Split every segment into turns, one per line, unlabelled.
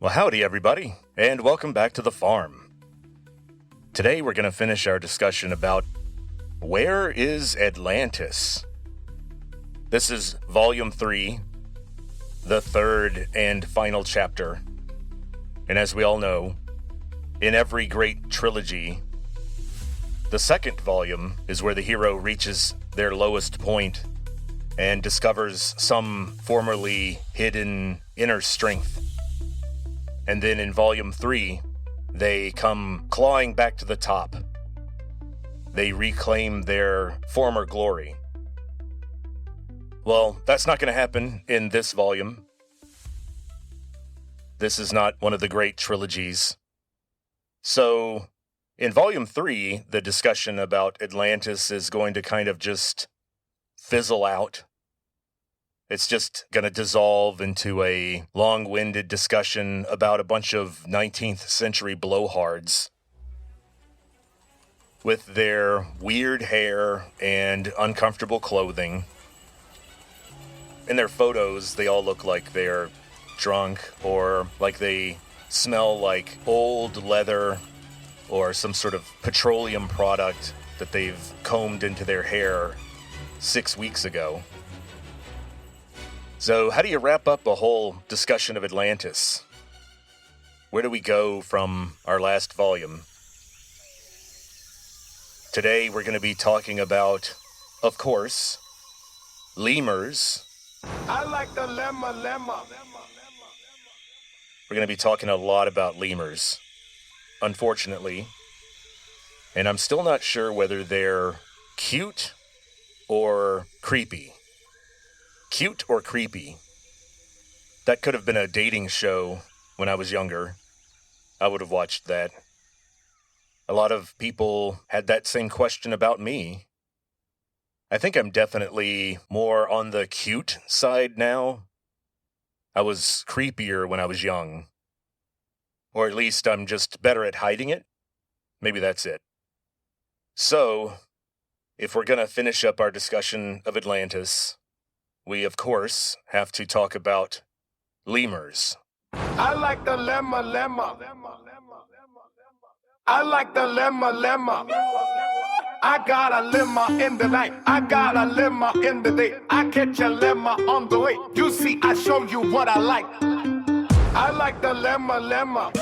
Well, howdy everybody, and welcome back to the farm. Today we're going to finish our discussion about where is Atlantis? This is Volume 3, the third and final chapter. And as we all know, in every great trilogy, the second volume is where the hero reaches their lowest point and discovers some formerly hidden inner strength. And then in Volume 3, they come clawing back to the top. They reclaim their former glory. Well, that's not going to happen in this volume. This is not one of the great trilogies. So, in Volume 3, the discussion about Atlantis is going to kind of just fizzle out. It's just going to dissolve into a long-winded discussion about a bunch of 19th century blowhards with their weird hair and uncomfortable clothing. In their photos, they all look like they're drunk or like they smell like old leather or some sort of petroleum product that they've combed into their hair 6 weeks ago. So, how do you wrap up a whole discussion of Atlantis? Where do we go from our last volume? Today, we're going to be talking about, of course, lemurs.
I like the lemma.
We're going to be talking a lot about lemurs, unfortunately. And I'm still not sure whether they're cute or creepy. Cute or creepy? That could have been a dating show when I was younger. I would have watched that. A lot of people had that same question about me. I think I'm definitely more on the cute side now. I was creepier when I was young. Or at least I'm just better at hiding it. Maybe that's it. So, if we're going to finish up our discussion of Atlantis, we, of course, have to talk about lemurs.
I like the lemma. I like the lemma. I got a lemma in the night. I got a lemma in the day. I catch a lemma on the way. You see, I show you what I like. I like the lemma.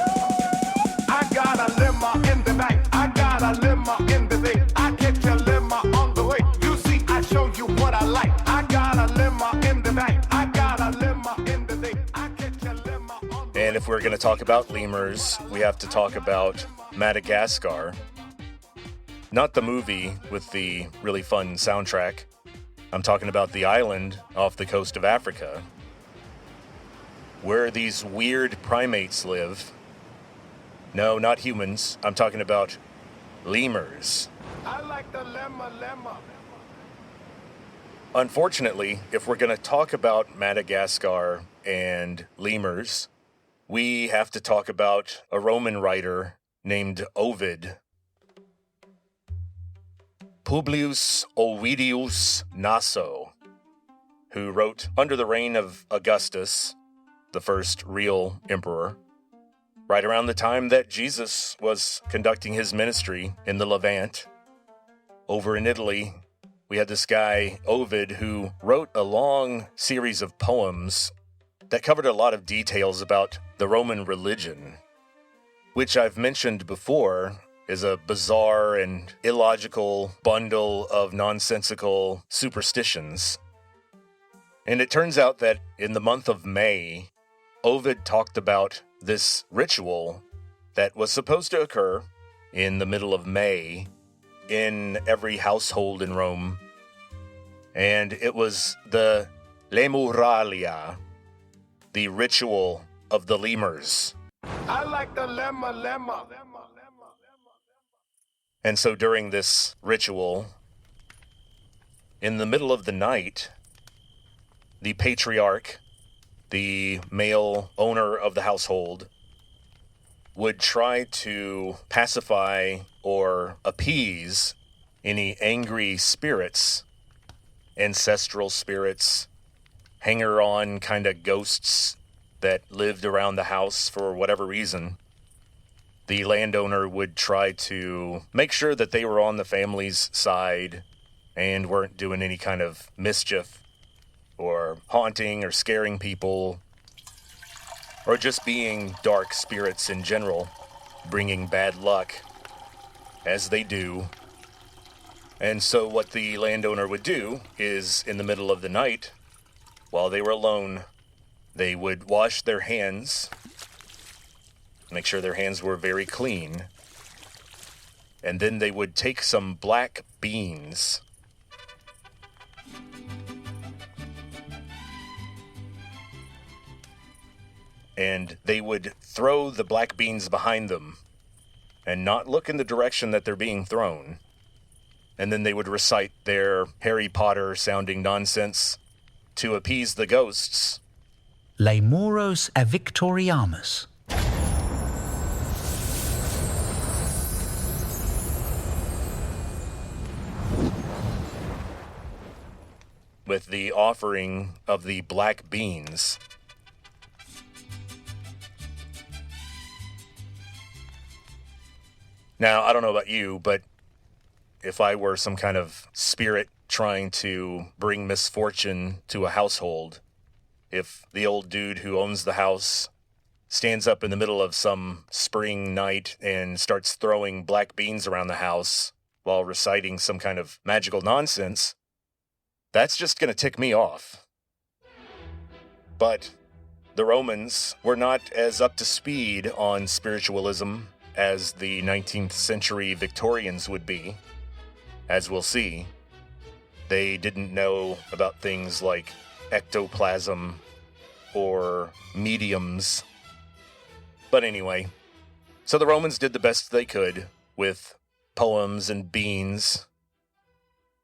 I got a lemma in the night. I got a lemma in the day. I catch a lemma on the way. You see, I show you what I like. I got a lemma in the night. I got a lemma in the day. I catch a lemma on the way.
And if we're going to talk about lemurs, we have to talk about Madagascar. Not the movie with the really fun soundtrack. I'm talking about the island off the coast of Africa, where these weird primates live. No, not humans. I'm talking about lemurs.
I like the lemma.
Unfortunately, if we're going to talk about Madagascar and lemurs, we have to talk about a Roman writer named Ovid. Publius Ovidius Naso, who wrote under the reign of Augustus, the first real emperor, right around the time that Jesus was conducting his ministry in the Levant. Over in Italy, we had this guy, Ovid, who wrote a long series of poems that covered a lot of details about the Roman religion, which I've mentioned before is a bizarre and illogical bundle of nonsensical superstitions. And it turns out that in the month of May, Ovid talked about this ritual that was supposed to occur in the middle of May in every household in Rome. And it was the Lemuralia, the ritual of the lemurs.
I like the lemma.
And so during this ritual, in the middle of the night, the patriarch, the male owner of the household, would try to pacify or appease any angry spirits, ancestral spirits, hanger-on kind of ghosts that lived around the house for whatever reason, the landowner would try to make sure that they were on the family's side and weren't doing any kind of mischief or haunting or scaring people or just being dark spirits in general, bringing bad luck, as they do. And so what the landowner would do is, in the middle of the night, while they were alone, they would wash their hands, make sure their hands were very clean, and then they would take some black beans, and they would throw the black beans behind them and not look in the direction that they're being thrown. And then they would recite their Harry Potter-sounding nonsense to appease the ghosts.
Lemuros evictoriamus.
With the offering of the black beans. Now, I don't know about you, but if I were some kind of spirit trying to bring misfortune to a household, if the old dude who owns the house stands up in the middle of some spring night and starts throwing black beans around the house while reciting some kind of magical nonsense, that's just going to tick me off. But the Romans were not as up to speed on spiritualism as the 19th century Victorians would be. As we'll see, they didn't know about things like ectoplasm or mediums. But anyway, so the Romans did the best they could with poems and beans.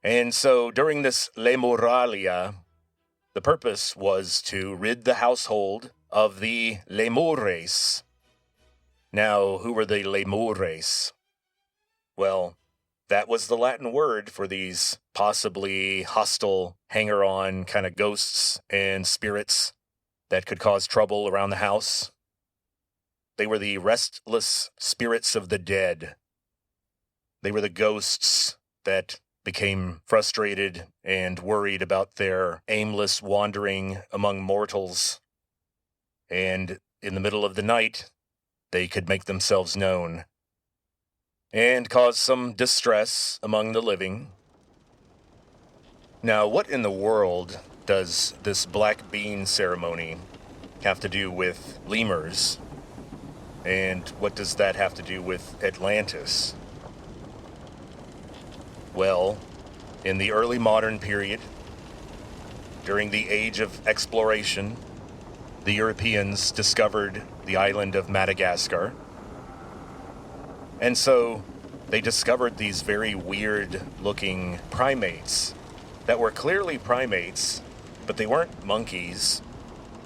And so during this Lemuralia, the purpose was to rid the household of the lemures. Now, who were the lemures? Well, that was the Latin word for these possibly hostile, hanger-on kind of ghosts and spirits that could cause trouble around the house. They were the restless spirits of the dead. They were the ghosts that became frustrated and worried about their aimless wandering among mortals. And in the middle of the night, they could make themselves known and cause some distress among the living. Now, what in the world does this black bean ceremony have to do with lemurs? And what does that have to do with Atlantis? Well, in the early modern period, during the age of exploration, the Europeans discovered the island of Madagascar. And so they discovered these very weird-looking primates that were clearly primates, but they weren't monkeys,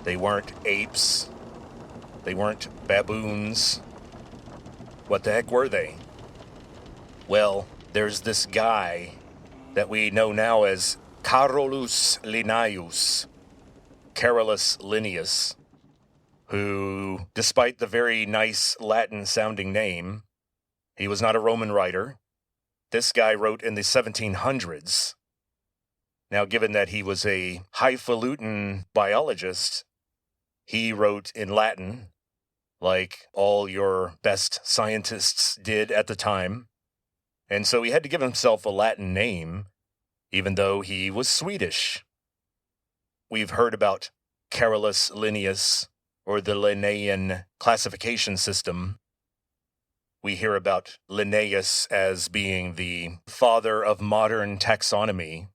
they weren't apes, they weren't baboons. What the heck were they? Well, there's this guy that we know now as Carolus Linnaeus, Carolus Linnaeus, who, despite the very nice Latin-sounding name, he was not a Roman writer. This guy wrote in the 1700s. Now, given that he was a highfalutin biologist, he wrote in Latin, like all your best scientists did at the time. And so he had to give himself a Latin name, even though he was Swedish. We've heard about Carolus Linnaeus, or the Linnaean classification system. We hear about Linnaeus as being the father of modern taxonomy.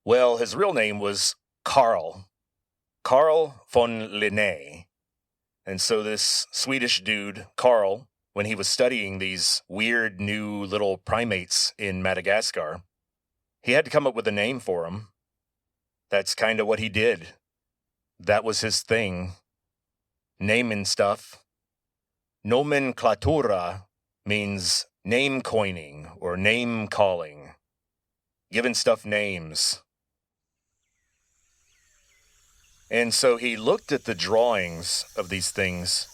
Well, his real name was Carl von Linné. And so this Swedish dude, Carl, when he was studying these weird new little primates in Madagascar, he had to come up with a name for them. That's kind of what he did. That was his thing. Naming stuff. Nomenclatura means name coining or name calling. Giving stuff names. And so he looked at the drawings of these things,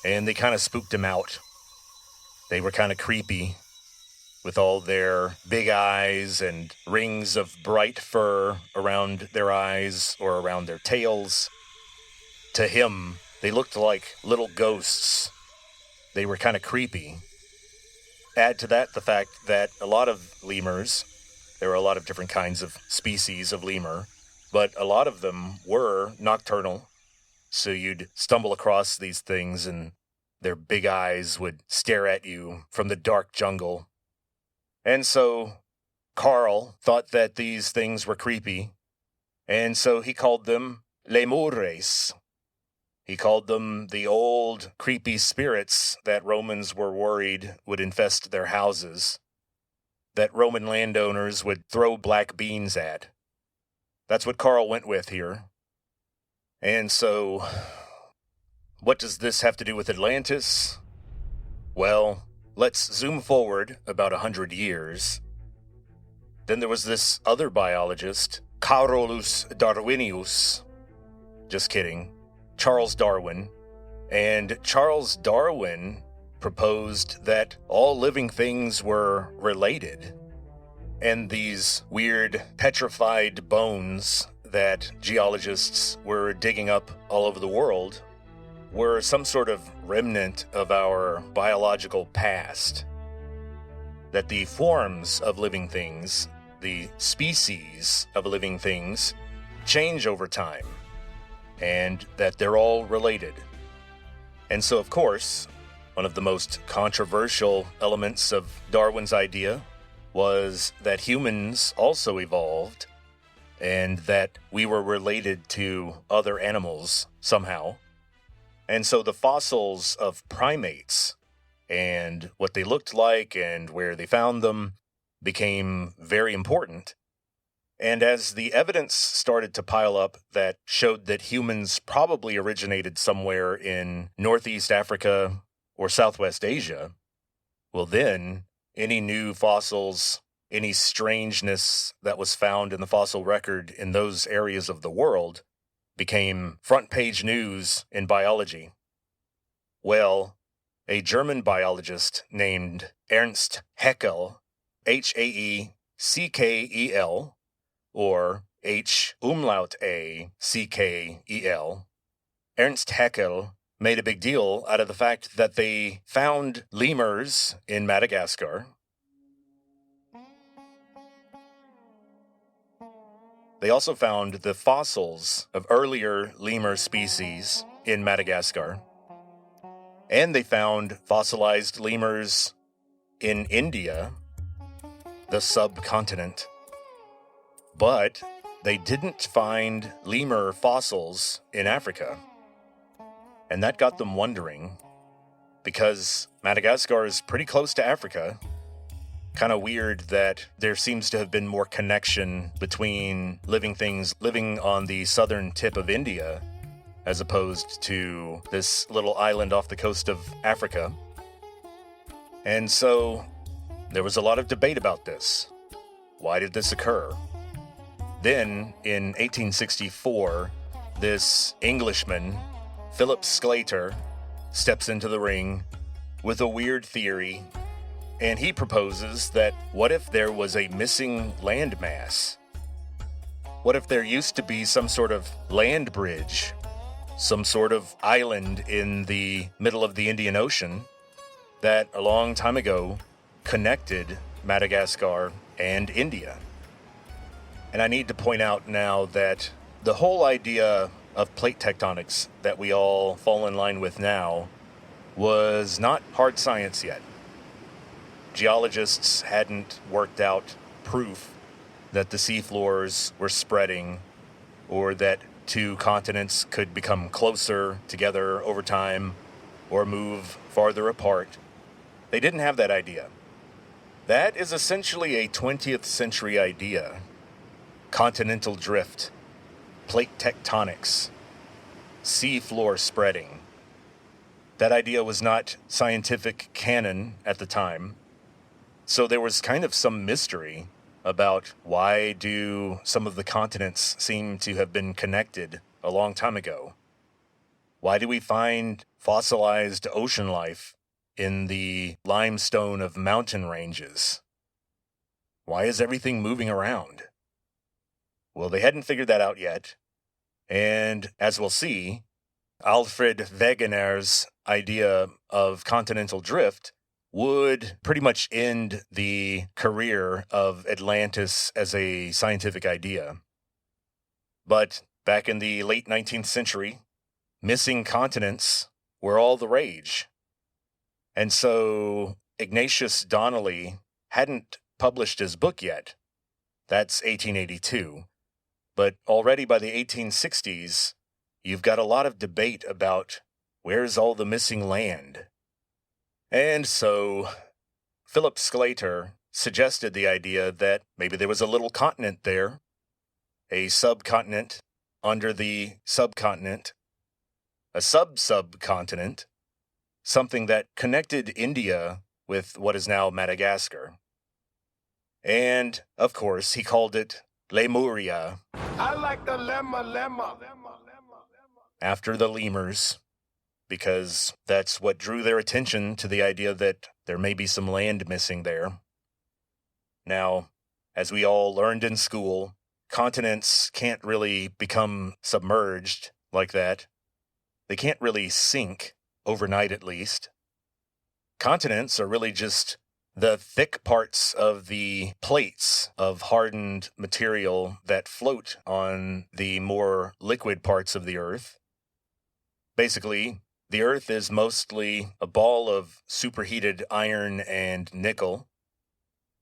and they kind of spooked him out. They were kind of creepy, with all their big eyes and rings of bright fur around their eyes or around their tails. To him, they looked like little ghosts. They were kind of creepy. Add to that the fact that a lot of lemurs, there are a lot of different kinds of species of lemur, but a lot of them were nocturnal. So you'd stumble across these things and their big eyes would stare at you from the dark jungle. And so Carl thought that these things were creepy, and so he called them lemures. He called them the old, creepy spirits that Romans were worried would infest their houses, that Roman landowners would throw black beans at. That's what Carl went with here. And so, what does this have to do with Atlantis? Well, let's zoom forward about 100 years. Then there was this other biologist, Carolus Darwinius. Just kidding. Charles Darwin. And Charles Darwin proposed that all living things were related. And these weird petrified bones that geologists were digging up all over the world were some sort of remnant of our biological past. That the forms of living things, the species of living things, change over time, and that they're all related. And so, of course, one of the most controversial elements of Darwin's idea was that humans also evolved, and that we were related to other animals somehow. And so the fossils of primates and what they looked like and where they found them became very important. And as the evidence started to pile up that showed that humans probably originated somewhere in Northeast Africa or Southwest Asia, well then, any new fossils, any strangeness that was found in the fossil record in those areas of the world became front-page news in biology. Well, a German biologist named Ernst Haeckel, Haeckel, or H-umlaut-A-C-K-E-L, Ernst Haeckel made a big deal out of the fact that they found lemurs in Madagascar. They also found the fossils of earlier lemur species in Madagascar. And they found fossilized lemurs in India, the subcontinent. But they didn't find lemur fossils in Africa. And that got them wondering, because Madagascar is pretty close to Africa. Kind of weird that there seems to have been more connection between living things living on the southern tip of India as opposed to this little island off the coast of Africa. And so there was a lot of debate about this. Why did this occur? Then, in 1864, this Englishman, Philip Sclater, steps into the ring with a weird theory, and he proposes that what if there was a missing landmass? What if there used to be some sort of land bridge, some sort of island in the middle of the Indian Ocean that a long time ago connected Madagascar and India? And I need to point out now that the whole idea of plate tectonics that we all fall in line with now was not hard science yet. Geologists hadn't worked out proof that the seafloors were spreading or that two continents could become closer together over time or move farther apart. They didn't have that idea. That is essentially a 20th century idea. Continental drift, plate tectonics, seafloor spreading. That idea was not scientific canon at the time. So there was kind of some mystery about why do some of the continents seem to have been connected a long time ago? Why do we find fossilized ocean life in the limestone of mountain ranges? Why is everything moving around? Well, they hadn't figured that out yet. And as we'll see, Alfred Wegener's idea of continental drift would pretty much end the career of Atlantis as a scientific idea. But back in the late 19th century, missing continents were all the rage. And so Ignatius Donnelly hadn't published his book yet. That's 1882. But already by the 1860s, you've got a lot of debate about where's all the missing land. And so Philip Sclater suggested the idea that maybe there was a little continent there, a subcontinent under the subcontinent, a sub-subcontinent, something that connected India with what is now Madagascar. And, of course, he called it Lemuria.
I like the lemma.
After the lemurs, because that's what drew their attention to the idea that there may be some land missing there. Now, as we all learned in school, continents can't really become submerged like that. They can't really sink, overnight at least. Continents are really just the thick parts of the plates of hardened material that float on the more liquid parts of the Earth. Basically, the Earth is mostly a ball of superheated iron and nickel,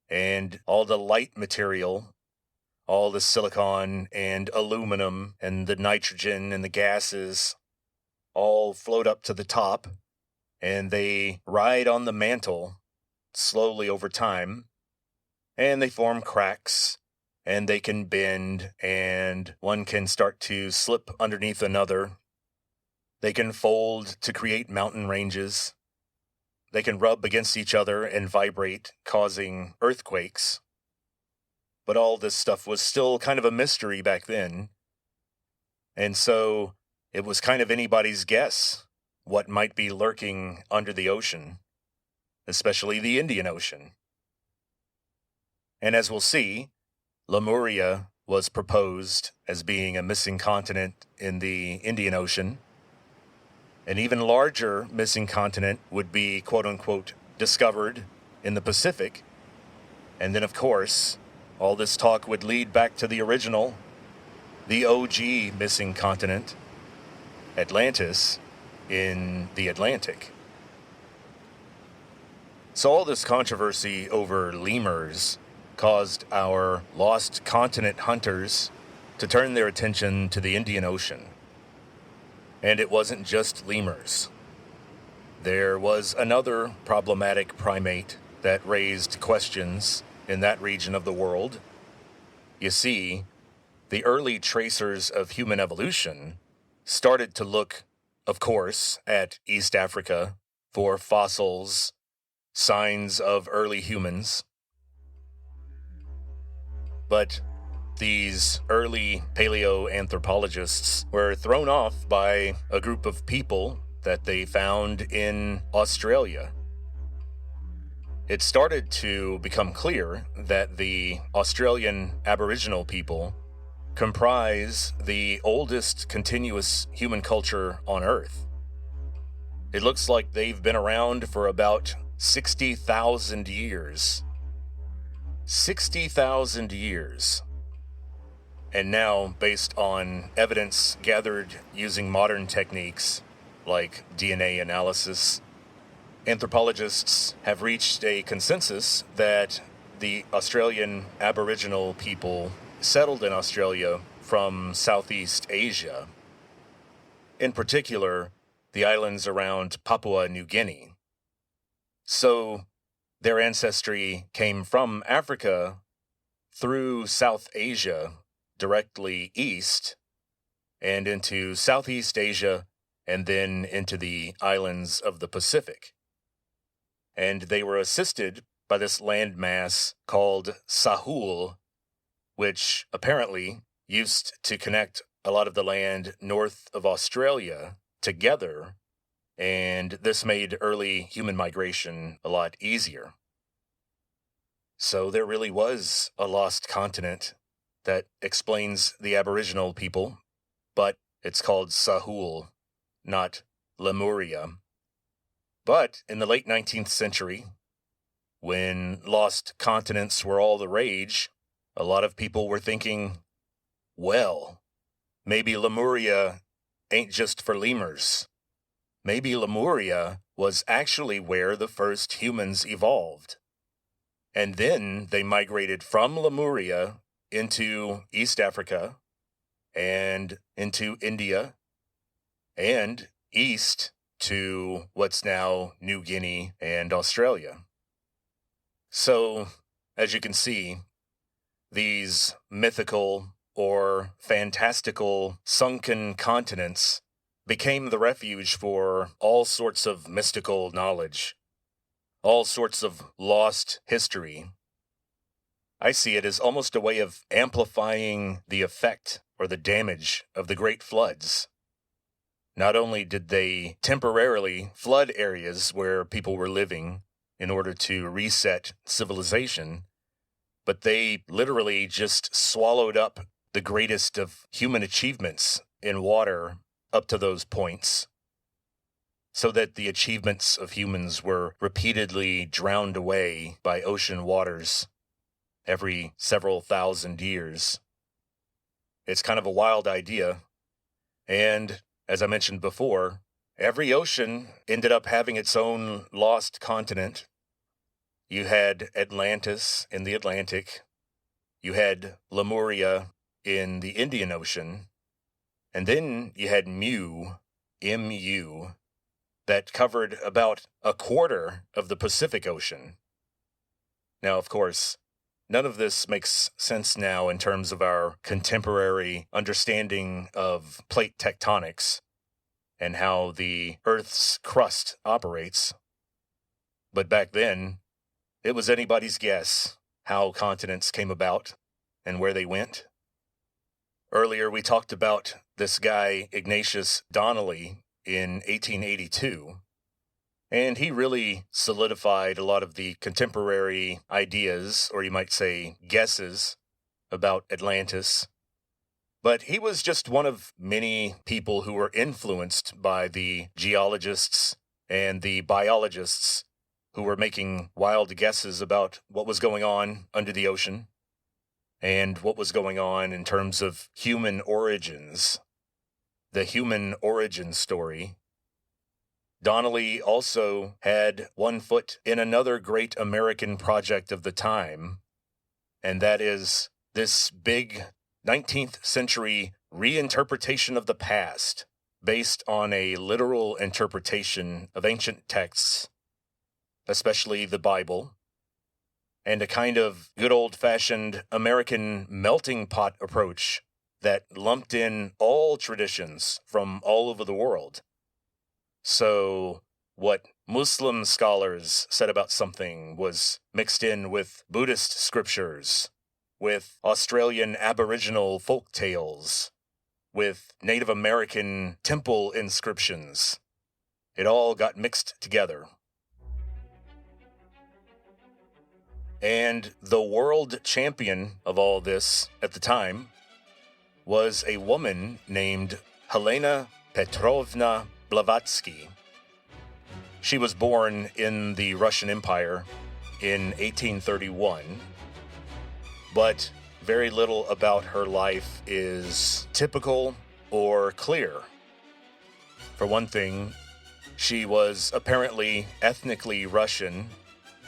and all the light material, all the silicon and aluminum and the nitrogen and the gases, all float up to the top, and they ride on the mantle slowly over time, and they form cracks, and they can bend, and one can start to slip underneath another. They can fold to create mountain ranges. They can rub against each other and vibrate, causing earthquakes. But all this stuff was still kind of a mystery back then. And so it was kind of anybody's guess what might be lurking under the ocean, especially the Indian Ocean. And as we'll see, Lemuria was proposed as being a missing continent in the Indian Ocean. An even larger missing continent would be, quote-unquote, discovered in the Pacific. And then, of course, all this talk would lead back to the original, the OG missing continent, Atlantis, in the Atlantic. So all this controversy over lemurs caused our lost continent hunters to turn their attention to the Indian Ocean. And it wasn't just lemurs. There was another problematic primate that raised questions in that region of the world. You see, the early tracers of human evolution started to look, of course, at East Africa for fossils, signs of early humans. But these early paleoanthropologists were thrown off by a group of people that they found in Australia. It started to become clear that the Australian Aboriginal people comprise the oldest continuous human culture on Earth. It looks like they've been around for about 60,000 years. 60,000 years. And now, based on evidence gathered using modern techniques like DNA analysis, anthropologists have reached a consensus that the Australian Aboriginal people settled in Australia from Southeast Asia, in particular, the islands around Papua New Guinea. So, their ancestry came from Africa through South Asia, directly east, and into Southeast Asia, and then into the islands of the Pacific. And they were assisted by this landmass called Sahul, which apparently used to connect a lot of the land north of Australia together, and this made early human migration a lot easier. So there really was a lost continent that explains the Aboriginal people, but it's called Sahul, not Lemuria. But in the late 19th century, when lost continents were all the rage, a lot of people were thinking, well, maybe Lemuria ain't just for lemurs. Maybe Lemuria was actually where the first humans evolved. And then they migrated from Lemuria into East Africa and into India and east to what's now New Guinea and Australia. So, as you can see, these mythical or fantastical sunken continents became the refuge for all sorts of mystical knowledge, all sorts of lost history. I see it as almost a way of amplifying the effect or the damage of the great floods. Not only did they temporarily flood areas where people were living in order to reset civilization, but they literally just swallowed up the greatest of human achievements in water up to those points, so that the achievements of humans were repeatedly drowned away by ocean waters every several thousand years. It's kind of a wild idea, and as I mentioned before, every ocean ended up having its own lost continent. You had Atlantis in the Atlantic, you had Lemuria in the Indian Ocean, and then you had Mu, M-U, that covered about a quarter of the Pacific Ocean. Now, of course, none of this makes sense now in terms of our contemporary understanding of plate tectonics and how the Earth's crust operates. But back then, it was anybody's guess how continents came about and where they went. Earlier, we talked about this guy, Ignatius Donnelly, in 1882, and he really solidified a lot of the contemporary ideas, or you might say guesses, about Atlantis. But he was just one of many people who were influenced by the geologists and the biologists who were making wild guesses about what was going on under the ocean and what was going on in terms of human origins, the human origin story. Donnelly also had one foot in another great American project of the time, and that is this big 19th century reinterpretation of the past based on a literal interpretation of ancient texts, especially the Bible, and a kind of good old-fashioned American melting pot approach that lumped in all traditions from all over the world. So what Muslim scholars said about something was mixed in with Buddhist scriptures, with Australian Aboriginal folk tales, with Native American temple inscriptions. It all got mixed together. And the world champion of all this at the time was a woman named Helena Petrovna Blavatsky. She was born in the Russian Empire in 1831, but very little about her life is typical or clear. For one thing, she was apparently ethnically Russian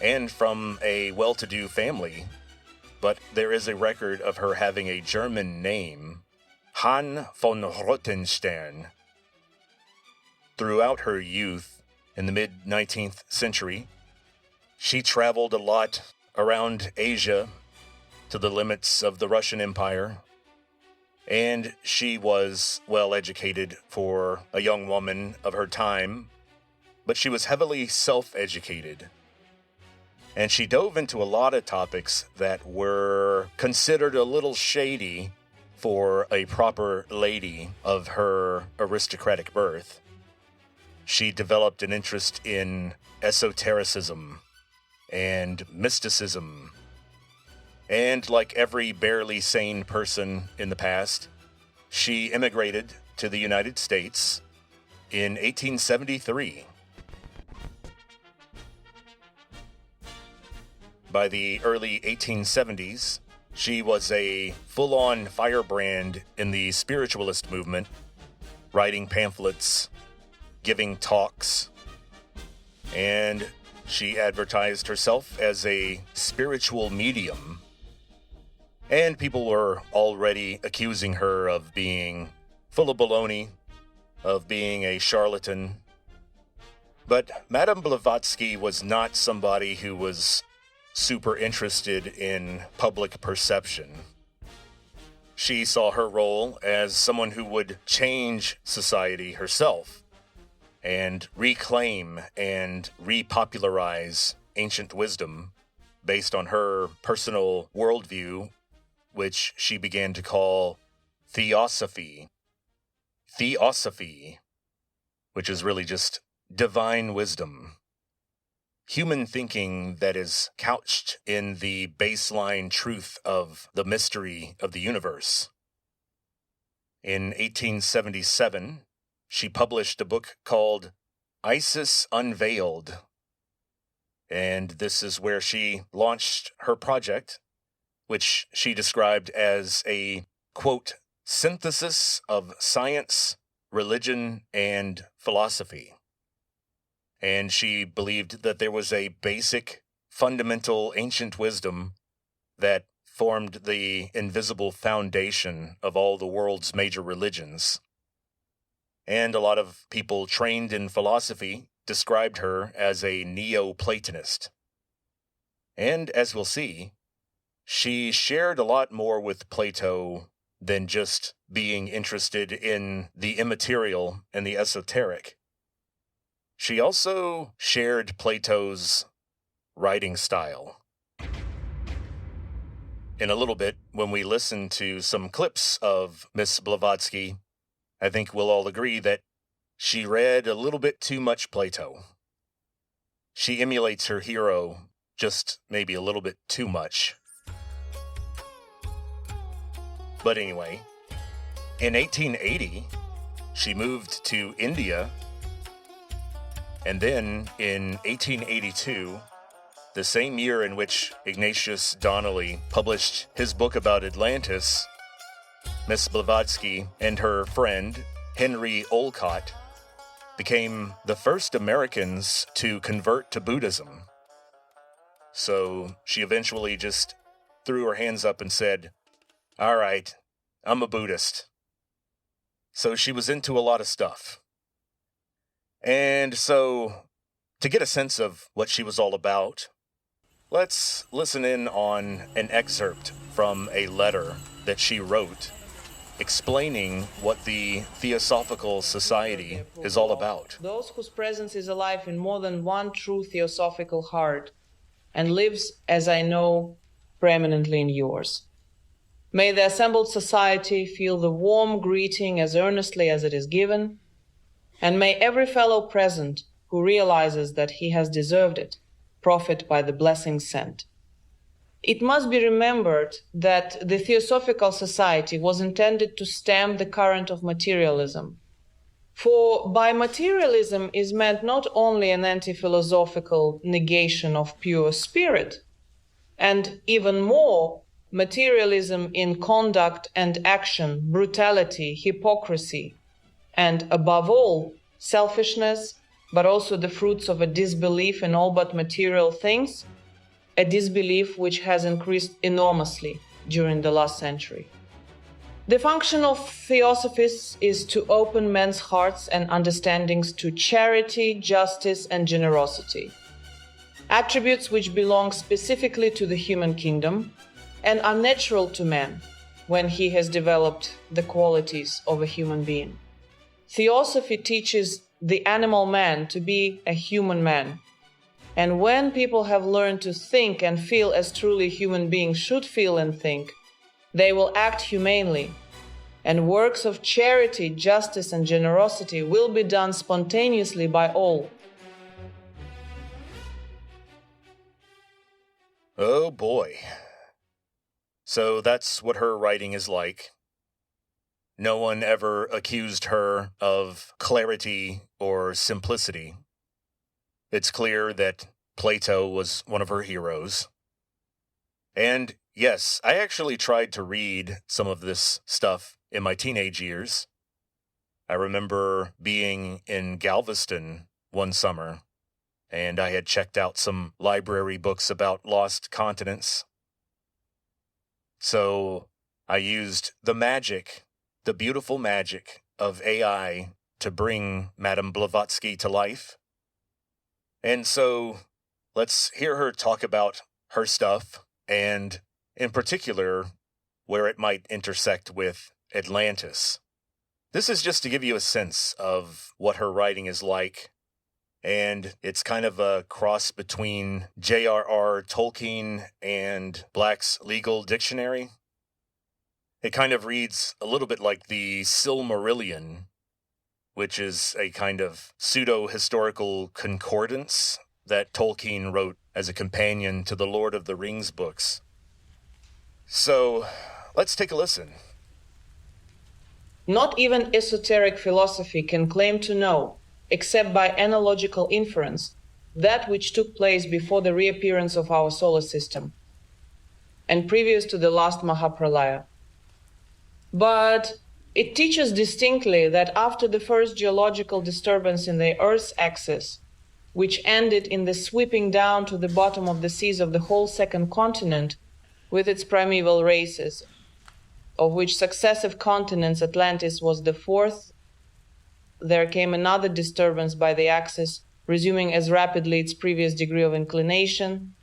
and from a well-to-do family, but there is a record of her having a German name, Han von Rothenstern. Throughout her youth, in the mid-19th century, she traveled a lot around Asia to the limits of the Russian Empire, and she was well-educated for a young woman of her time, but she was heavily self-educated. And she dove into a lot of topics that were considered a little shady for a proper lady of her aristocratic birth, she developed an interest in esotericism and mysticism. And like every barely sane person in the past, she immigrated to the United States in 1873. By the early 1870s, she was a full-on firebrand in the spiritualist movement, writing pamphlets, giving talks, and she advertised herself as a spiritual medium. And people were already accusing her of being full of baloney, of being a charlatan. But Madame Blavatsky was not somebody who was super interested in public perception. She saw her role as someone who would change society herself and reclaim and repopularize ancient wisdom based on her personal worldview, which she began to call theosophy. Theosophy, which is really just divine wisdom. Human thinking that is couched in the baseline truth of the mystery of the universe. In 1877, she published a book called Isis Unveiled, and this is where she launched her project, which she described as a, quote, synthesis of science, religion, and philosophy. And she believed that there was a basic, fundamental ancient wisdom that formed the invisible foundation of all the world's major religions. And a lot of people trained in philosophy described her as a Neoplatonist. And as we'll see, she shared a lot more with Plato than just being interested in the immaterial and the esoteric. She also shared Plato's writing style. In a little bit, when we listen to some clips of Miss Blavatsky, I think we'll all agree that she read a little bit too much Plato. She emulates her hero just maybe a little bit too much. But anyway, in 1880, she moved to India. And then, in 1882, the same year in which Ignatius Donnelly published his book about Atlantis, Miss Blavatsky and her friend, Henry Olcott, became the first Americans to convert to Buddhism. So she eventually just threw her hands up and said, "All right, I'm a Buddhist." So she was into a lot of stuff. And so, to get a sense of what she was all about, let's listen in on an excerpt from a letter that she wrote explaining what the Theosophical Society is all about.
Those whose presence is alive in more than one true theosophical heart and lives, as I know, preeminently in yours. May the assembled society feel the warm greeting as earnestly as it is given, and may every fellow present who realizes that he has deserved it profit by the blessings sent. It must be remembered that the Theosophical Society was intended to stem the current of materialism. For by materialism is meant not only an anti-philosophical negation of pure spirit, and even more, materialism in conduct and action, brutality, hypocrisy, and above all, selfishness, but also the fruits of a disbelief in all but material things, a disbelief which has increased enormously during the last century. The function of theosophists is to open men's hearts and understandings to charity, justice, and generosity, attributes which belong specifically to the human kingdom and are natural to man when he has developed the qualities of a human being. Theosophy teaches the animal man to be a human man. And when people have learned to think and feel as truly human beings should feel and think, they will act humanely and works of charity, justice, and generosity will be done spontaneously by all.
Oh boy. So that's what her writing is like. No one ever accused her of clarity or simplicity. It's clear that Plato was one of her heroes. And yes, I actually tried to read some of this stuff in my teenage years. I remember being in Galveston one summer, and I had checked out some library books about lost continents. So I used the magic, the beautiful magic of AI to bring Madame Blavatsky to life. And so let's hear her talk about her stuff, and in particular, where it might intersect with Atlantis. This is just to give you a sense of what her writing is like, and it's kind of a cross between J.R.R. Tolkien and Black's Legal Dictionary. It kind of reads a little bit like the Silmarillion, which is a kind of pseudo-historical concordance that Tolkien wrote as a companion to the Lord of the Rings books. So, let's take a listen.
Not even esoteric philosophy can claim to know, except by analogical inference, that which took place before the reappearance of our solar system, and previous to the last Mahapralaya. But it teaches distinctly that after the first geological disturbance in the Earth's axis, which ended in the sweeping down to the bottom of the seas of the whole second continent with its primeval races, of which successive continents Atlantis was the fourth, there came another disturbance by the axis, resuming as rapidly its previous degree of inclination,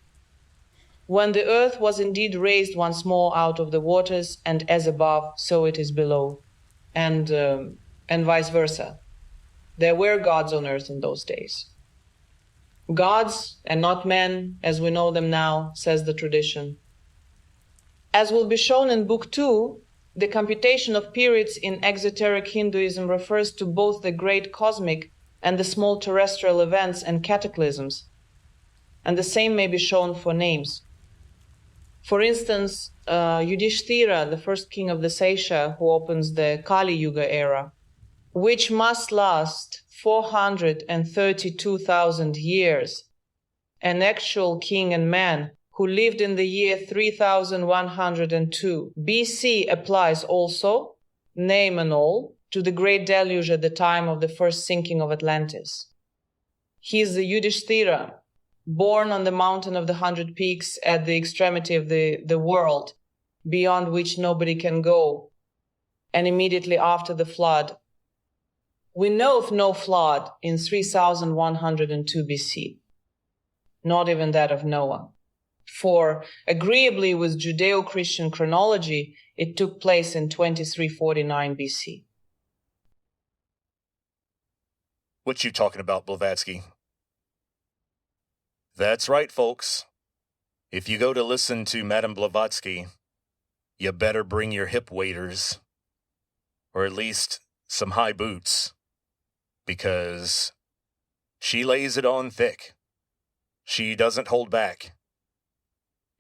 when the earth was indeed raised once more out of the waters, and as above, so it is below, and vice versa. There were gods on earth in those days. Gods and not men, as we know them now, says the tradition. As will be shown in Book 2, the computation of periods in exoteric Hinduism refers to both the great cosmic and the small terrestrial events and cataclysms, and the same may be shown for names. For instance, Yudhishthira, the first king of the Sesha, who opens the Kali Yuga era, which must last 432,000 years, an actual king and man who lived in the year 3102 BC, applies also, name and all, to the great deluge at the time of the first sinking of Atlantis. He is the Yudhishthira, born on the mountain of the 100 peaks at the extremity of the world, beyond which nobody can go, and immediately after the flood. We know of no flood in 3102 BC, not even that of Noah. For, agreeably with Judeo-Christian chronology, it took place in 2349 BC.
What you talking about, Blavatsky? That's right, folks. If you go to listen to Madame Blavatsky, you better bring your hip waders, or at least some high boots, because she lays it on thick. She doesn't hold back.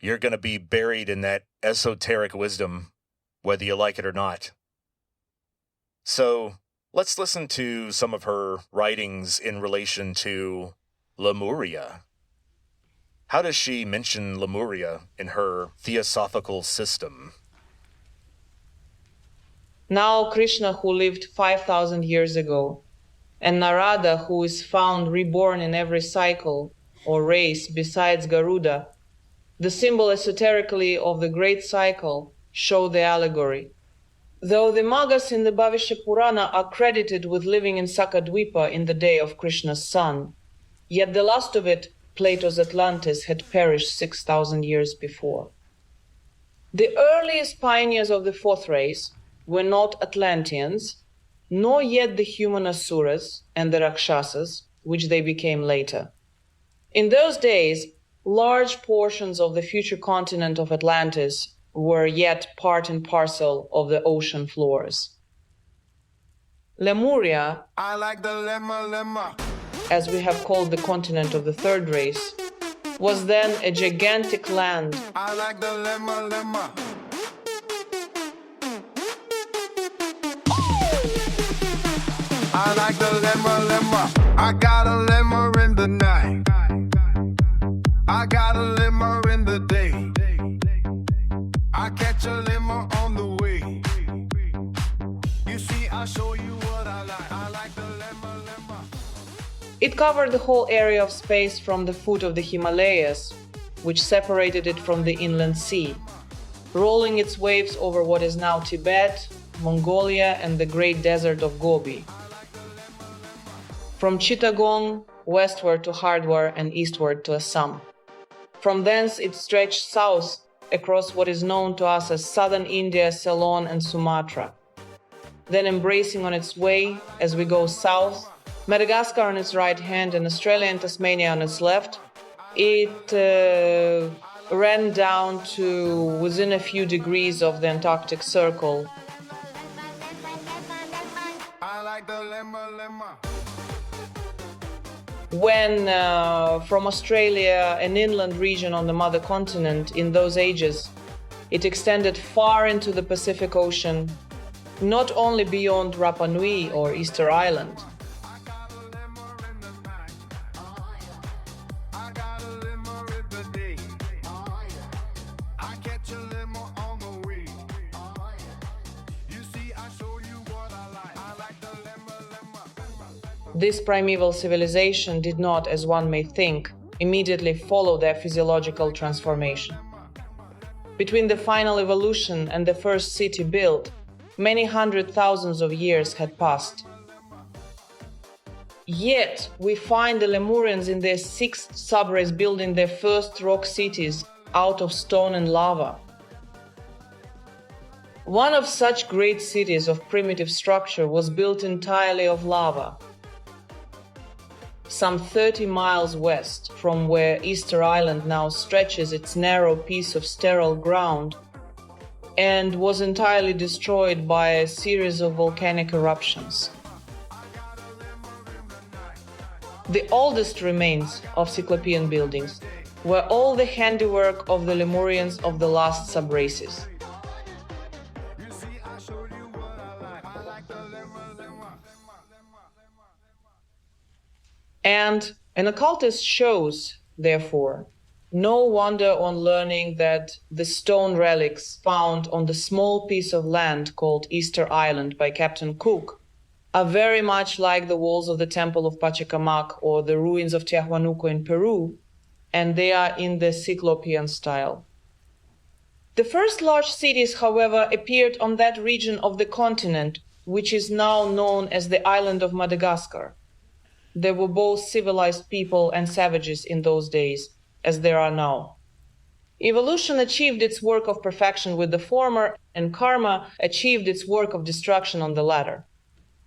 You're going to be buried in that esoteric wisdom, whether you like it or not. So, let's listen to some of her writings in relation to Lemuria. How does she mention Lemuria in her theosophical system?
Now Krishna, who lived 5,000 years ago, and Narada, who is found reborn in every cycle or race besides Garuda, the symbol esoterically of the great cycle, show the allegory. Though the Magas in the Bhavishya Purana are credited with living in Sakadvipa in the day of Krishna's son, yet the last of it, Plato's Atlantis, had perished 6,000 years before. The earliest pioneers of the fourth race were not Atlanteans, nor yet the human Asuras and the Rakshasas, which they became later. In those days, large portions of the future continent of Atlantis were yet part and parcel of the ocean floors. Lemuria,
I like the lemma.
as we have called the continent of the third race, was then a gigantic land
I like the lemma. I like the lemma. I got a lemma in the night. I got a lemma in the day. I catch a lemma on the way. You see, I'll show you what I like. I like the lemma.
It covered the whole area of space from the foot of the Himalayas, which separated it from the inland sea, rolling its waves over what is now Tibet, Mongolia, and the great desert of Gobi. From Chittagong westward to Hardwar and eastward to Assam. From thence it stretched south across what is known to us as southern India, Ceylon, and Sumatra. Then embracing on its way, as we go south, Madagascar on its right hand and Australia and Tasmania on its left, it ran down to within a few degrees of the Antarctic Circle.
I like the lemma.
When from Australia, an inland region on the mother continent in those ages, it extended far into the Pacific Ocean, not only beyond Rapa Nui or Easter Island. This primeval civilization did not, as one may think, immediately follow their physiological transformation. Between the final evolution and the first city built, many hundred thousands of years had passed. Yet, we find the Lemurians in their sixth subrace building their first rock cities out of stone and lava. One of such great cities of primitive structure was built entirely of lava, some 30 miles west from where Easter Island now stretches its narrow piece of sterile ground, and was entirely destroyed by a series of volcanic eruptions. The oldest remains of Cyclopean buildings were all the handiwork of the Lemurians of the last subraces. And an occultist shows, therefore, no wonder on learning that the stone relics found on the small piece of land called Easter Island by Captain Cook are very much like the walls of the Temple of Pachacamac or the ruins of Tiahuanaco in Peru, and they are in the Cyclopean style. The first large cities, however, appeared on that region of the continent, which is now known as the island of Madagascar. There were both civilized people and savages in those days, as there are now. Evolution achieved its work of perfection with the former, and karma achieved its work of destruction on the latter.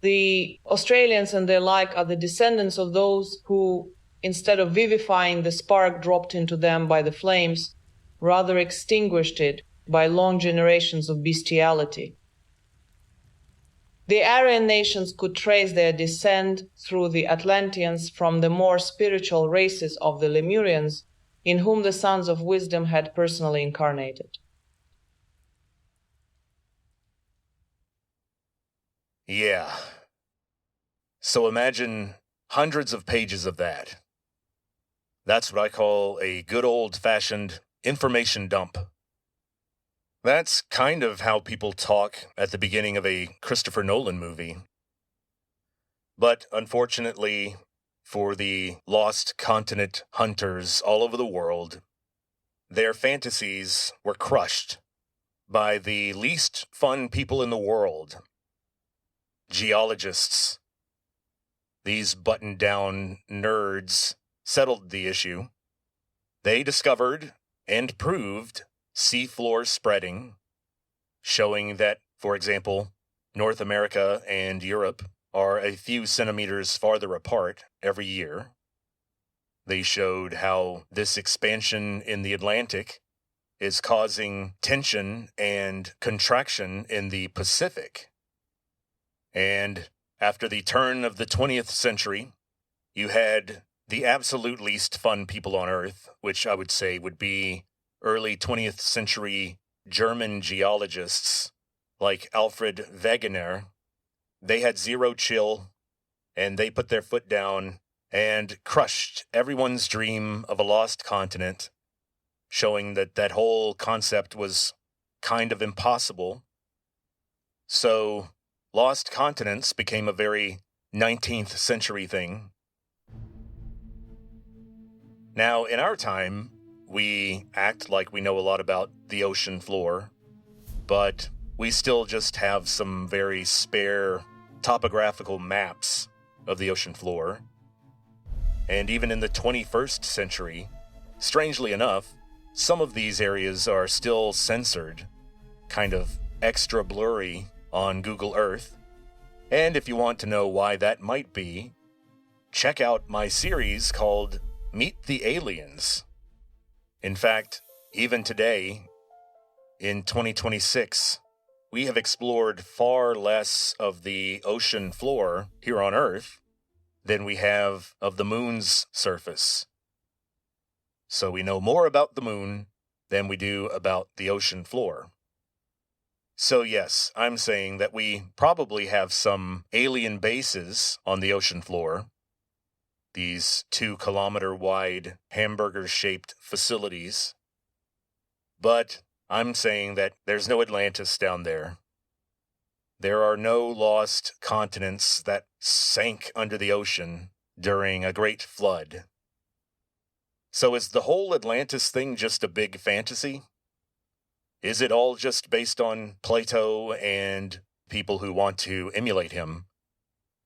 The Australians and their like are the descendants of those who, instead of vivifying the spark dropped into them by the flames, rather extinguished it by long generations of bestiality. The Aryan nations could trace their descent through the Atlanteans from the more spiritual races of the Lemurians, in whom the sons of wisdom had personally incarnated.
Yeah. So imagine hundreds of pages of that. That's what I call a good old-fashioned information dump. That's kind of how people talk at the beginning of a Christopher Nolan movie. But unfortunately, for the lost continent hunters all over the world, their fantasies were crushed by the least fun people in the world. Geologists. These buttoned-down nerds settled the issue. They discovered and proved seafloor spreading, showing that, for example, North America and Europe are a few centimeters farther apart every year. They showed how this expansion in the Atlantic is causing tension and contraction in the Pacific. And after the turn of the 20th century, you had the absolute least fun people on Earth, which I would say would be early 20th century German geologists like Alfred Wegener. They had zero chill, and they put their foot down and crushed everyone's dream of a lost continent, showing that that whole concept was kind of impossible. So, lost continents became a very 19th century thing. Now, in our time, we act like we know a lot about the ocean floor, but we still just have some very spare topographical maps of the ocean floor. And even in the 21st century, strangely enough, some of these areas are still censored, kind of extra blurry on Google Earth. And if you want to know why that might be, check out my series called Meet the Aliens. In fact, even today, in 2026, we have explored far less of the ocean floor here on Earth than we have of the moon's surface. So we know more about the moon than we do about the ocean floor. So yes, I'm saying that we probably have some alien bases on the ocean floor. These 2-kilometer-wide hamburger-shaped facilities. But I'm saying that there's no Atlantis down there. There are no lost continents that sank under the ocean during a great flood. So is the whole Atlantis thing just a big fantasy? Is it all just based on Plato and people who want to emulate him?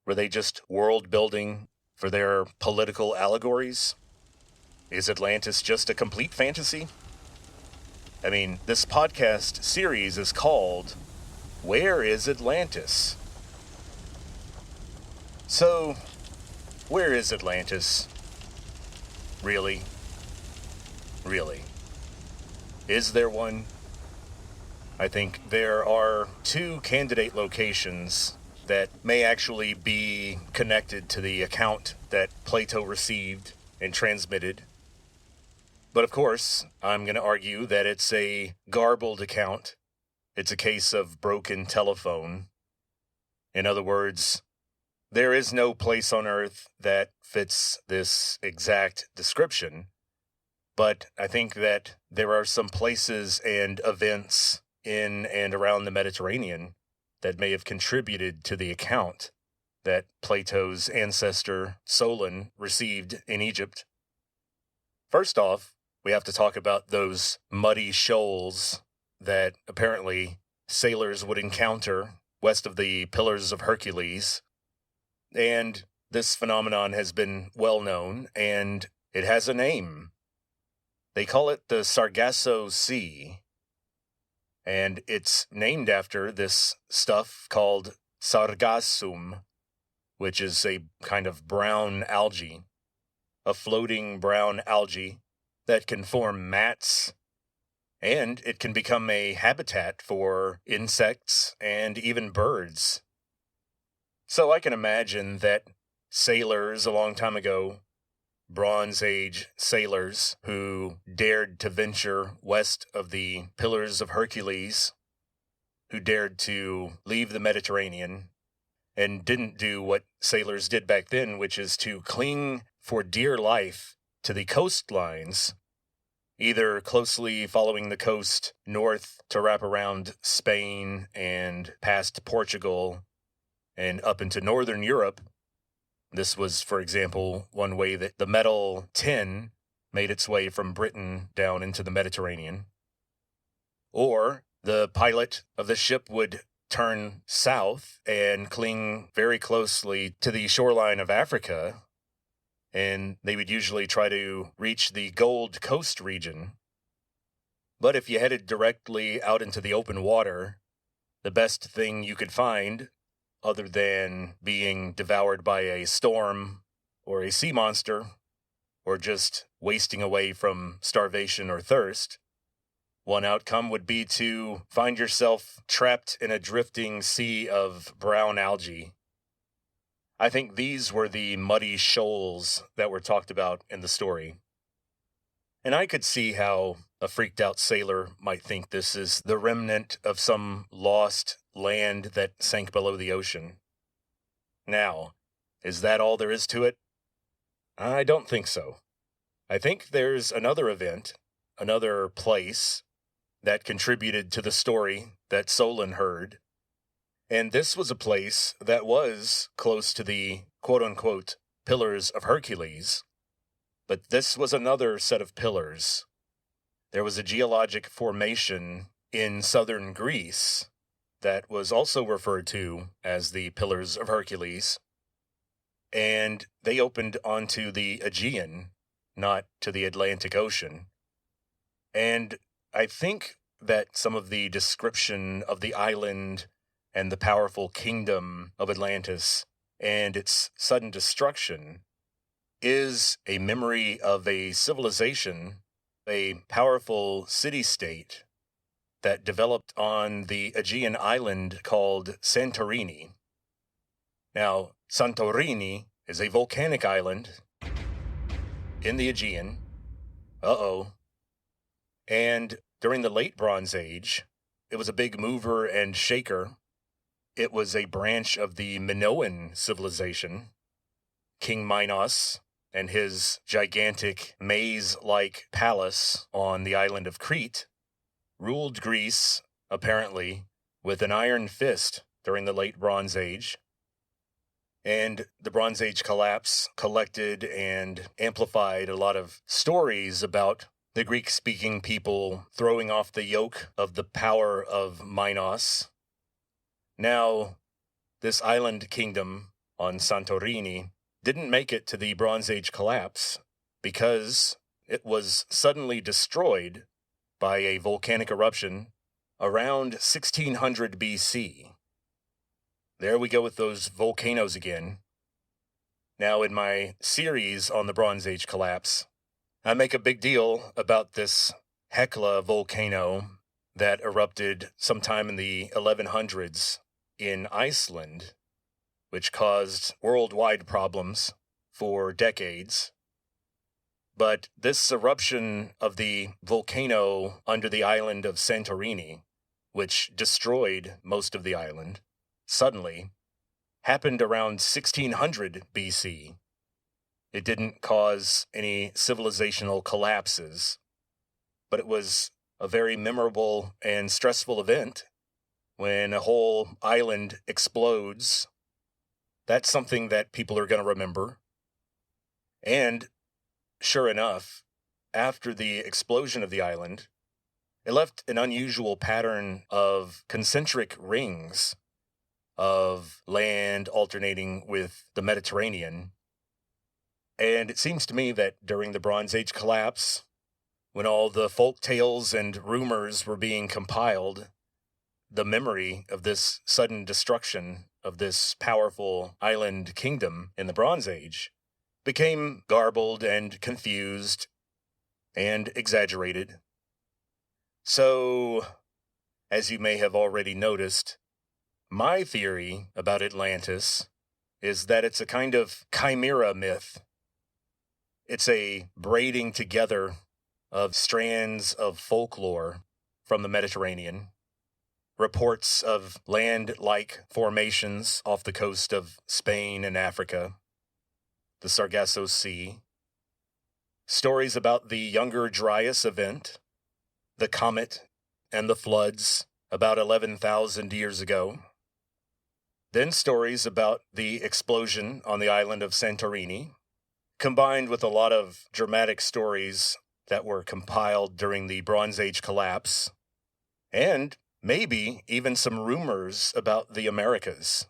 Were they just world building for their political allegories? Is Atlantis just a complete fantasy? I mean, this podcast series is called Where is Atlantis? So, where is Atlantis? Really? Really? Is there one? I think there are 2 candidate locations that may actually be connected to the account that Plato received and transmitted. But of course, I'm going to argue that it's a garbled account. It's a case of broken telephone. In other words, there is no place on Earth that fits this exact description. But I think that there are some places and events in and around the Mediterranean that may have contributed to the account that Plato's ancestor Solon received in Egypt. First off, we have to talk about those muddy shoals that apparently sailors would encounter west of the Pillars of Hercules. And this phenomenon has been well known, and it has a name. They call it the Sargasso Sea. And it's named after this stuff called sargassum, which is a kind of brown algae, a floating brown algae that can form mats, and it can become a habitat for insects and even birds. So I can imagine that sailors a long time ago, Bronze Age sailors who dared to venture west of the Pillars of Hercules, who dared to leave the Mediterranean, and didn't do what sailors did back then, which is to cling for dear life to the coastlines, either closely following the coast north to wrap around Spain and past Portugal and up into northern Europe. This was, for example, one way that the metal tin made its way from Britain down into the Mediterranean. Or the pilot of the ship would turn south and cling very closely to the shoreline of Africa, and they would usually try to reach the Gold Coast region. But if you headed directly out into the open water, the best thing you could find, other than being devoured by a storm or a sea monster, or just wasting away from starvation or thirst, One outcome would be to find yourself trapped in a drifting sea of brown algae. I think these were the muddy shoals that were talked about in the story. And I could see how a freaked out sailor might think this is the remnant of some lost land that sank below the ocean. Now, is that all there is to it? I don't think so. I think there's another event, another place, that contributed to the story that Solon heard. And this was a place that was close to the quote-unquote Pillars of Hercules. But this was another set of pillars. There was a geologic formation in southern Greece that was also referred to as the Pillars of Hercules. And they opened onto the Aegean, not to the Atlantic Ocean. And I think that some of the description of the island and the powerful kingdom of Atlantis and its sudden destruction is a memory of a civilization, a powerful city-state that developed on the Aegean island called Santorini. Now, Santorini is a volcanic island in the Aegean. And during the late Bronze Age, it was a big mover and shaker. It was a branch of the Minoan civilization. King Minos and his gigantic maze-like palace on the island of Crete ruled Greece, apparently, with an iron fist during the late Bronze Age. And the Bronze Age collapse collected and amplified a lot of stories about the Greek-speaking people throwing off the yoke of the power of Minos. Now, this island kingdom on Santorini didn't make it to the Bronze Age collapse because it was suddenly destroyed by a volcanic eruption around 1600 BC. There we go with those volcanoes again. Now, in my series on the Bronze Age collapse, I make a big deal about this Hekla volcano that erupted sometime in the 1100s in Iceland, which caused worldwide problems for decades. But this eruption of the volcano under the island of Santorini, which destroyed most of the island, suddenly happened around 1600 BC. It didn't cause any civilizational collapses, but it was a very memorable and stressful event when a whole island explodes. That's something that people are going to remember. And sure enough, after the explosion of the island, it left an unusual pattern of concentric rings of land alternating with the Mediterranean. And it seems to me that during the Bronze Age collapse, when all the folk tales and rumors were being compiled, the memory of this sudden destruction of this powerful island kingdom in the Bronze Age became garbled and confused and exaggerated. So, as you may have already noticed, my theory about Atlantis is that it's a kind of chimera myth. It's a braiding together of strands of folklore from the Mediterranean, reports of land-like formations off the coast of Spain and Africa, the Sargasso Sea, stories about the Younger Dryas event, the comet, and the floods about 11,000 years ago. Then stories about the explosion on the island of Santorini, combined with a lot of dramatic stories that were compiled during the Bronze Age collapse, and maybe even some rumors about the Americas,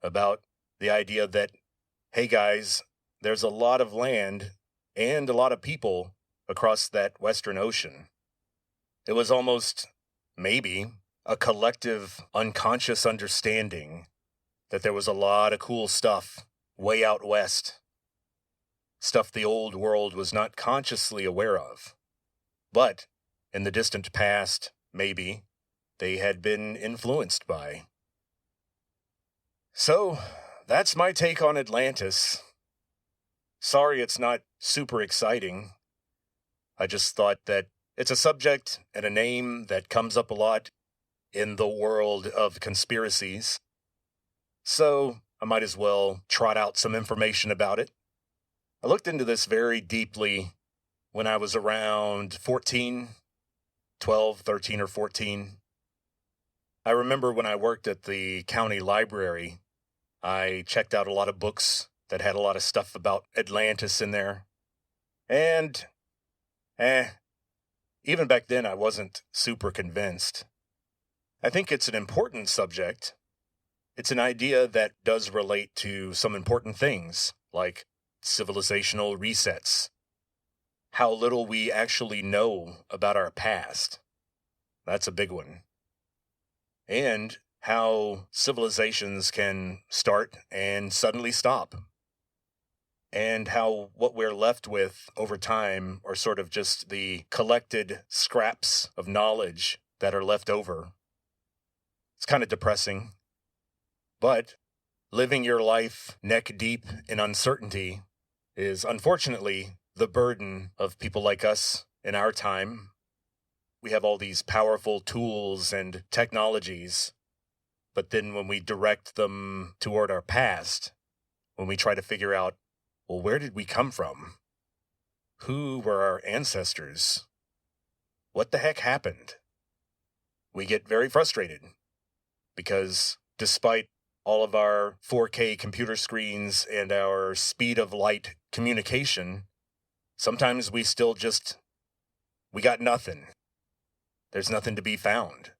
about the idea that, hey guys, there's a lot of land and a lot of people across that Western Ocean. It was almost, maybe, a collective unconscious understanding that there was a lot of cool stuff way out west. Stuff the old world was not consciously aware of. But in the distant past, maybe, they had been influenced by. So, that's my take on Atlantis. Sorry it's not super exciting. I just thought that it's a subject and a name that comes up a lot in the world of conspiracies. So, I might as well trot out some information about it. I looked into this very deeply when I was around 13 or 14. I remember when I worked at the county library, I checked out a lot of books that had a lot of stuff about Atlantis in there. And, even back then I wasn't super convinced. I think it's an important subject. It's an idea that does relate to some important things, like civilizational resets, how little we actually know about our past. That's a big one. And how civilizations can start and suddenly stop. And how what we're left with over time are sort of just the collected scraps of knowledge that are left over. It's kind of depressing. But living your life neck deep in uncertainty is unfortunately the burden of people like us in our time. We have all these powerful tools and technologies, but then when we direct them toward our past, when we try to figure out, well, where did we come from? Who were our ancestors? What the heck happened? We get very frustrated because despite all of our 4K computer screens and our speed of light communication, sometimes we still we got nothing. There's nothing to be found.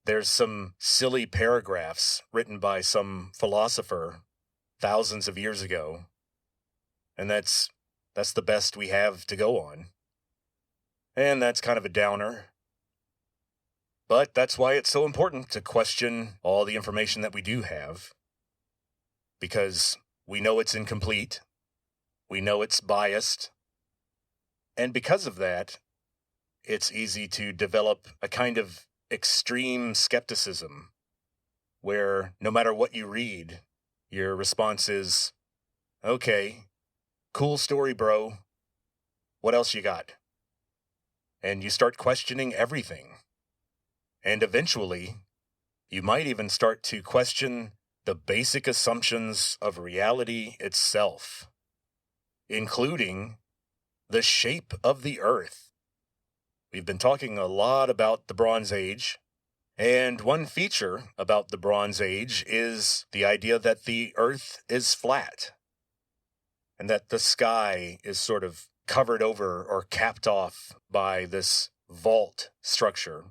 There's some silly paragraphs written by some philosopher thousands of years ago, and that's the best we have to go on. And that's kind of a downer. But that's why it's so important to question all the information that we do have. Because we know it's incomplete. We know it's biased. And because of that, it's easy to develop a kind of extreme skepticism where no matter what you read, your response is, okay, cool story, bro. What else you got? And you start questioning everything. And eventually, you might even start to question the basic assumptions of reality itself, including the shape of the Earth. We've been talking a lot about the Bronze Age, and one feature about the Bronze Age is the idea that the Earth is flat, and that the sky is sort of covered over or capped off by this vault structure,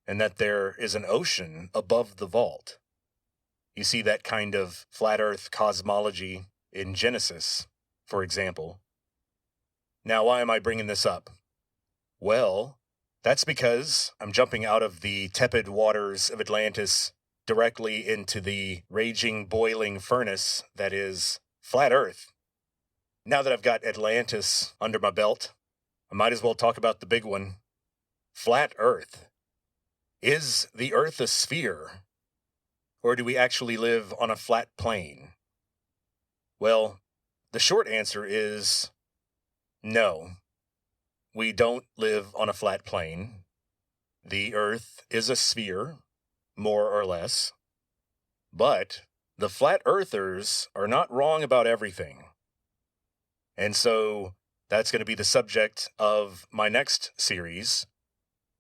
and that there is an ocean above the vault. You see that kind of flat Earth cosmology in Genesis, for example. Now, why am I bringing this up? Well, that's because I'm jumping out of the tepid waters of Atlantis directly into the raging, boiling furnace that is flat Earth. Now that I've got Atlantis under my belt, I might as well talk about the big one. Flat Earth. Is the Earth a sphere? Or do we actually live on a flat plane? Well, the short answer is no. We don't live on a flat plane. The Earth is a sphere, more or less. But the flat earthers are not wrong about everything. And so that's going to be the subject of my next series,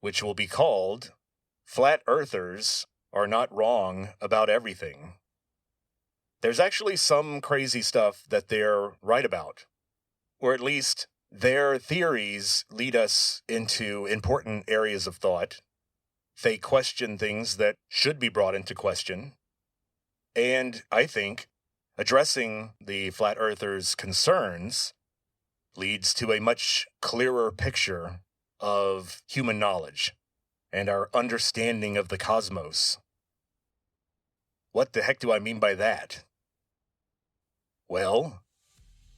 which will be called Flat Earthers Are Not Wrong About Everything. There's actually some crazy stuff that they're right about, or at least their theories lead us into important areas of thought. They question things that should be brought into question. And I think addressing the flat earthers' concerns leads to a much clearer picture of human knowledge and our understanding of the cosmos. What the heck do I mean by that? Well,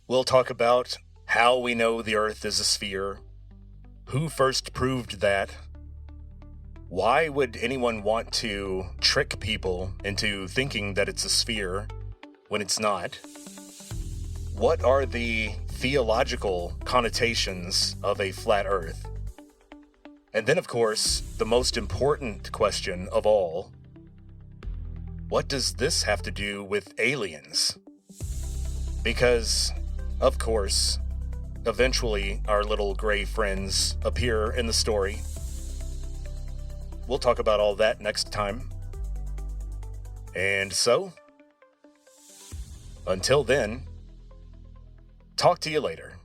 we'll talk about how we know the Earth is a sphere, Who first proved that? Why would anyone want to trick people into thinking that it's a sphere when it's not? What are the theological connotations of a flat Earth? And then, of course, the most important question of all, what does this have to do with aliens? Because, of course, eventually our little gray friends appear in the story. We'll talk about all that next time. And so, until then, talk to you later.